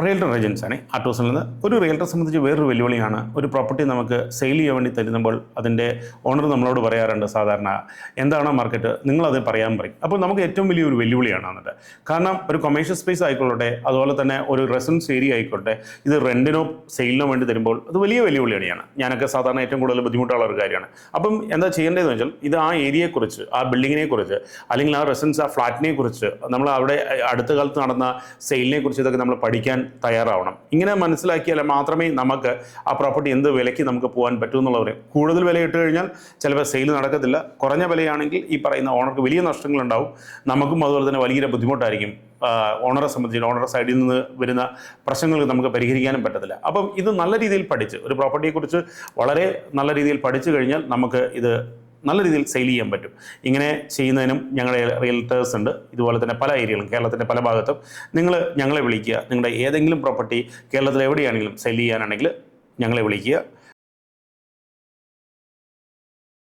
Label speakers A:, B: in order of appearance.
A: Realtor ഏജൻസാണ് ആർട്ടൂസിൽ നിന്ന്. ഒരു റിയൽറ്ററെ സംബന്ധിച്ച് വേറൊരു വെല്ലുവിളിയാണ്, ഒരു പ്രോപ്പർട്ടി നമുക്ക് സെയിൽ ചെയ്യാൻ വേണ്ടി തരുമ്പോൾ അതിൻ്റെ ഓണർ നമ്മളോട് പറയാറുണ്ട് സാധാരണ, എന്താണ് മാർക്കറ്റ്, നിങ്ങളത് പറയാൻ പറയും. അപ്പോൾ നമുക്ക് ഏറ്റവും വലിയൊരു വെല്ലുവിളിയാണ് എന്നിട്ട്. കാരണം ഒരു കൊമേഴ്ഷ്യൽ സ്പേസ് ആയിക്കൊള്ളട്ടെ, അതുപോലെ തന്നെ ഒരു റെസിഡൻസ് ഏരിയ ആയിക്കോട്ടെ, ഇത് റെൻറ്റിനോ സെയിലിനോ വേണ്ടി തരുമ്പോൾ അത് വലിയ വെല്ലുവിളിയാണ്. ഞാനൊക്കെ സാധാരണ ഏറ്റവും കൂടുതൽ ബുദ്ധിമുട്ടുള്ള ഒരു കാര്യമാണ്. അപ്പം എന്താ ചെയ്യേണ്ടതെന്ന് വെച്ചാൽ, ഇത് ആ ഏരിയയെക്കുറിച്ച്, ആ ബിൽഡിങ്ങിനെ കുറിച്ച്, അല്ലെങ്കിൽ ആ റെസിഡൻസ്, ആ ഫ്ലാറ്റിനെ കുറിച്ച്, നമ്മൾ അവിടെ അടുത്ത കാലത്ത് നടന്ന സെയിലിനെ കുറിച്ച് ഇതൊക്കെ നമ്മൾ പഠിക്കാൻ തയ്യാറാവണം. ഇങ്ങനെ മനസ്സിലാക്കിയാൽ മാത്രമേ നമുക്ക് ആ പ്രോപ്പർട്ടി എന്ത് വിലയ്ക്ക് നമുക്ക് പോകാൻ പറ്റൂ എന്നുള്ളത് പറയും. കൂടുതൽ വില ഇട്ട് കഴിഞ്ഞാൽ ചിലപ്പോൾ സെയിൽ നടക്കത്തില്ല. കുറഞ്ഞ വിലയാണെങ്കിൽ ഈ പറയുന്ന ഓണർക്ക് വലിയ നഷ്ടങ്ങളുണ്ടാവും, നമുക്കും അതുപോലെ തന്നെ വലിയ ബുദ്ധിമുട്ടായിരിക്കും. ഓണറെ സംബന്ധിച്ച് ഓണറുടെ സൈഡിൽ നിന്ന് വരുന്ന പ്രശ്നങ്ങൾ നമുക്ക് പരിഹരിക്കാനും പറ്റത്തില്ല. അപ്പം ഇത് നല്ല രീതിയിൽ പഠിച്ച്, ഒരു പ്രോപ്പർട്ടിയെക്കുറിച്ച് വളരെ നല്ല രീതിയിൽ പഠിച്ചു കഴിഞ്ഞാൽ നമുക്ക് ഇത് നല്ല രീതിയിൽ സെയിൽ ചെയ്യാൻ പറ്റും. ഇങ്ങനെ ചെയ്യുന്നതിനും ഞങ്ങളുടെ റിയൽറ്റേഴ്സ് ഉണ്ട്, ഇതുപോലെ തന്നെ പല ഏരിയകളും കേരളത്തിൻ്റെ പല ഭാഗത്തും. നിങ്ങൾ ഞങ്ങളെ വിളിക്കുക. നിങ്ങളുടെ ഏതെങ്കിലും പ്രോപ്പർട്ടി കേരളത്തിൽ എവിടെയാണെങ്കിലും സെയിൽ ചെയ്യാനാണെങ്കിൽ ഞങ്ങളെ വിളിക്കുക.